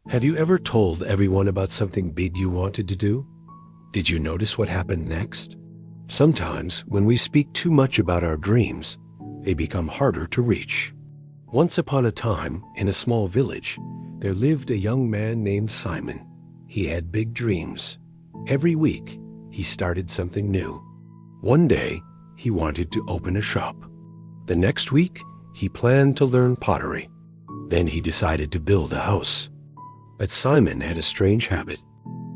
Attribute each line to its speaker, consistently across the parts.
Speaker 1: Have you ever told everyone about something big you wanted to do? Did you notice what happened next? Sometimes, when we speak too much about our dreams, they become harder to reach. Once upon a time, in a small village, there lived a young man named Simon. He had big dreams. Every week, he started something new. One day, he wanted to open a shop. The next week, he planned to learn pottery. Then he decided to build a house. But Simon had a strange habit.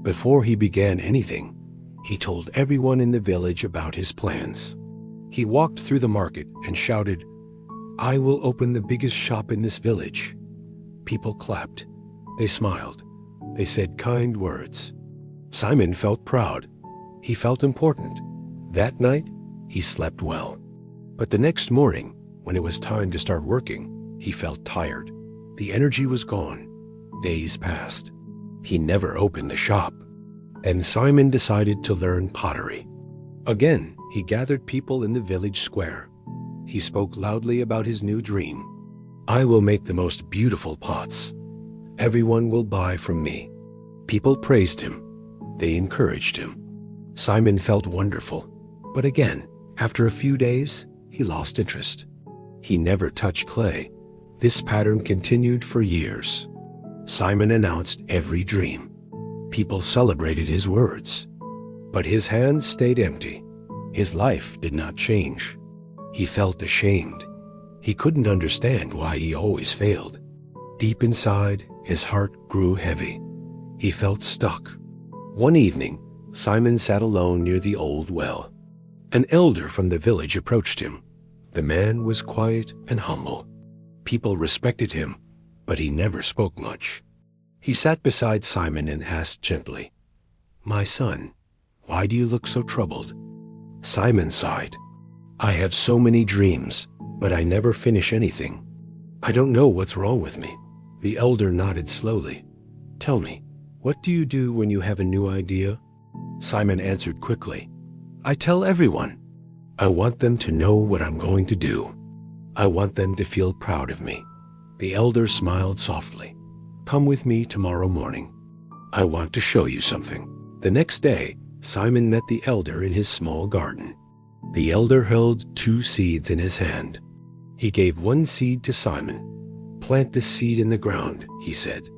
Speaker 1: Before he began anything, he told everyone in the village about his plans. He walked through the market and shouted, "I will open the biggest shop in this village." People clapped. They smiled. They said kind words. Simon felt proud. He felt important. That night, he slept well. But the next morning, when it was time to start working, he felt tired. The energy was gone. Days passed. He never opened the shop. And Simon decided to learn pottery. Again, he gathered people in the village square. He spoke loudly about his new dream. "I will make the most beautiful pots. Everyone will buy from me." People praised him. They encouraged him. Simon felt wonderful. But again, after a few days, he lost interest. He never touched clay. This pattern continued for years. Simon announced every dream. People celebrated his words. But his hands stayed empty. His life did not change. He felt ashamed. He couldn't understand why he always failed. Deep inside, his heart grew heavy. He felt stuck. One evening, Simon sat alone near the old well. An elder from the village approached him. The man was quiet and humble. People respected him, but he never spoke much. He sat beside Simon and asked gently, "My son, why do you look so troubled?" Simon sighed. "I have so many dreams, but I never finish anything. I don't know what's wrong with me." The elder nodded slowly. "Tell me, what do you do when you have a new idea?" Simon answered quickly, "I tell everyone. I want them to know what I'm going to do. I want them to feel proud of me." The elder smiled softly. "Come with me tomorrow morning. I want to show you something." The next day, Simon met the elder in his small garden. The elder held 2 seeds in his hand. He gave one seed to Simon. "Plant this seed in the ground," he said.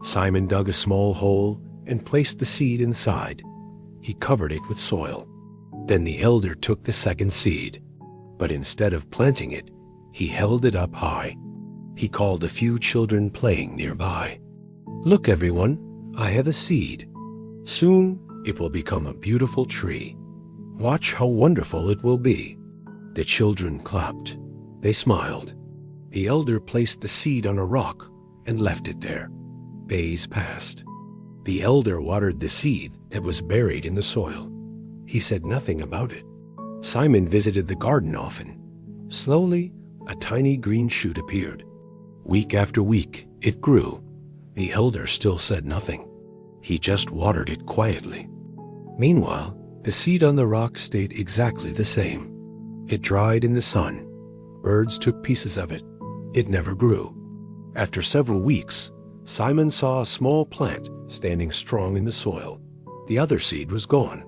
Speaker 1: Simon dug a small hole and placed the seed inside. He covered it with soil. Then the elder took the second seed, but instead of planting it, he held it up high. He called a few children playing nearby. "Look, everyone, I have a seed. Soon it will become a beautiful tree. Watch how wonderful it will be." The children clapped. They smiled. The elder placed the seed on a rock and left it there. Days passed. The elder watered the seed that was buried in the soil. He said nothing about it. Simon visited the garden often. Slowly, a tiny green shoot appeared. Week after week, it grew. The elder still said nothing. He just watered it quietly. Meanwhile, the seed on the rock stayed exactly the same. It dried in the sun. Birds took pieces of it. It never grew. After several weeks, Simon saw a small plant standing strong in the soil. The other seed was gone.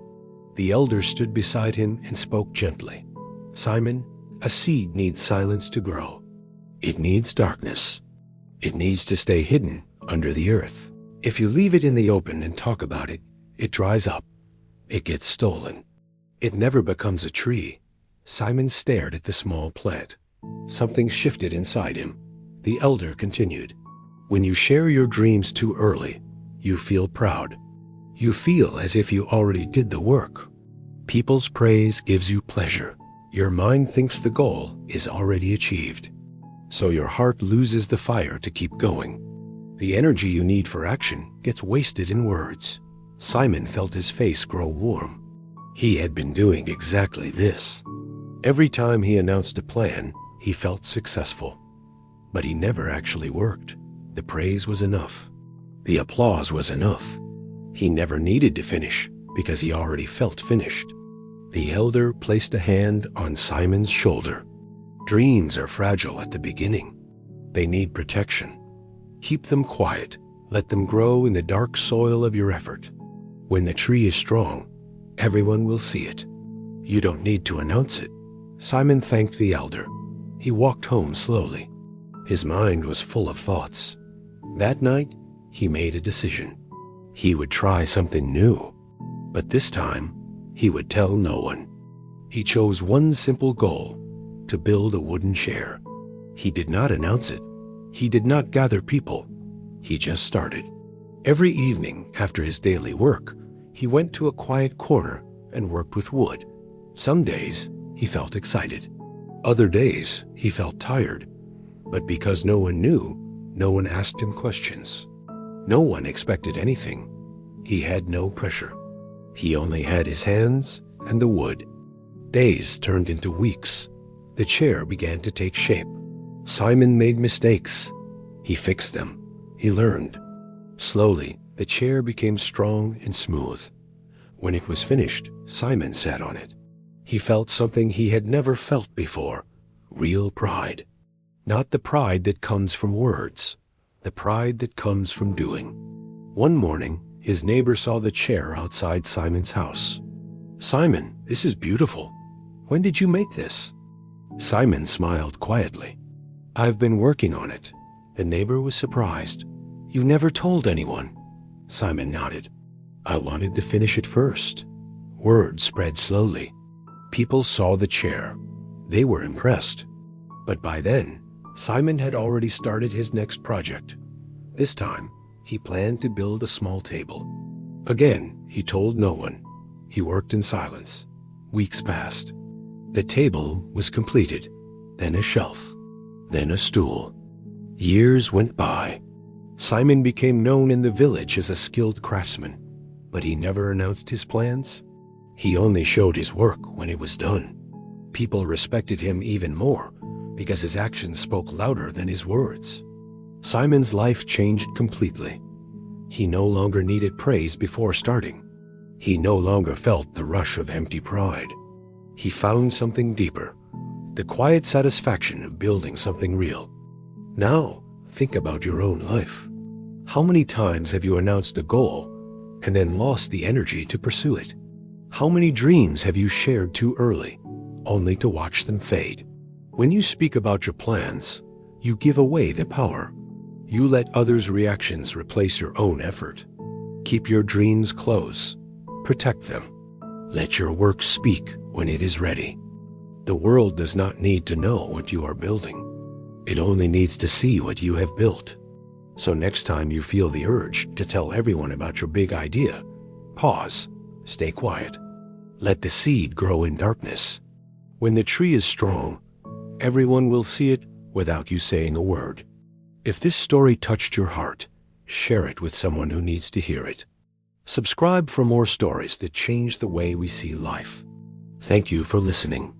Speaker 1: The elder stood beside him and spoke gently. "Simon, a seed needs silence to grow. It needs darkness. It needs to stay hidden under the earth. If you leave it in the open and talk about it, it dries up. It gets stolen. It never becomes a tree." Simon stared at the small plant. Something shifted inside him. The elder continued, "When you share your dreams too early, you feel proud. You feel as if you already did the work. People's praise gives you pleasure. Your mind thinks the goal is already achieved. So your heart loses the fire to keep going. The energy you need for action gets wasted in words." Simon felt his face grow warm. He had been doing exactly this. Every time he announced a plan, he felt successful. But he never actually worked. The praise was enough. The applause was enough. He never needed to finish because he already felt finished. The elder placed a hand on Simon's shoulder. "Dreams are fragile at the beginning. They need protection. Keep them quiet. Let them grow in the dark soil of your effort. When the tree is strong, everyone will see it. You don't need to announce it. Simon thanked the elder. He walked home slowly. His mind was full of thoughts. That night, he made a decision. He would try something new, but this time, he would tell no one. He chose one simple goal: to build a wooden chair. He did not announce it. He did not gather people. He just started. Every evening after his daily work, he went to a quiet corner and worked with wood. Some days, he felt excited. Other days, he felt tired. But because no one knew, no one asked him questions. No one expected anything. He had no pressure. He only had his hands and the wood. Days turned into weeks. The chair began to take shape. Simon made mistakes. He fixed them. He learned. Slowly, the chair became strong and smooth. When it was finished, Simon sat on it. He felt something he had never felt before: real pride. Not the pride that comes from words, the pride that comes from doing. One morning, his neighbor saw the chair outside Simon's house. "Simon, this is beautiful. When did you make this?" Simon smiled quietly. "I've been working on it." The neighbor was surprised. "You never told anyone." Simon nodded. "I wanted to finish it first." Word spread slowly. People saw the chair. They were impressed. But by then, Simon had already started his next project. This time, he planned to build a small table. Again, he told no one. He worked in silence. Weeks passed. The table was completed, then a shelf, then a stool. Years went by. Simon became known in the village as a skilled craftsman, but he never announced his plans. He only showed his work when it was done. People respected him even more because his actions spoke louder than his words. Simon's life changed completely. He no longer needed praise before starting. He no longer felt the rush of empty pride. He found something deeper, the quiet satisfaction of building something real. Now, think about your own life. How many times have you announced a goal and then lost the energy to pursue it? How many dreams have you shared too early, only to watch them fade? When you speak about your plans, you give away the power. You let others' reactions replace your own effort. Keep your dreams close. Protect them. Let your work speak when it is ready. The world does not need to know what you are building. It only needs to see what you have built. So next time you feel the urge to tell everyone about your big idea, pause, stay quiet. Let the seed grow in darkness. When the tree is strong, everyone will see it without you saying a word. If this story touched your heart, share it with someone who needs to hear it. Subscribe for more stories that change the way we see life. Thank you for listening.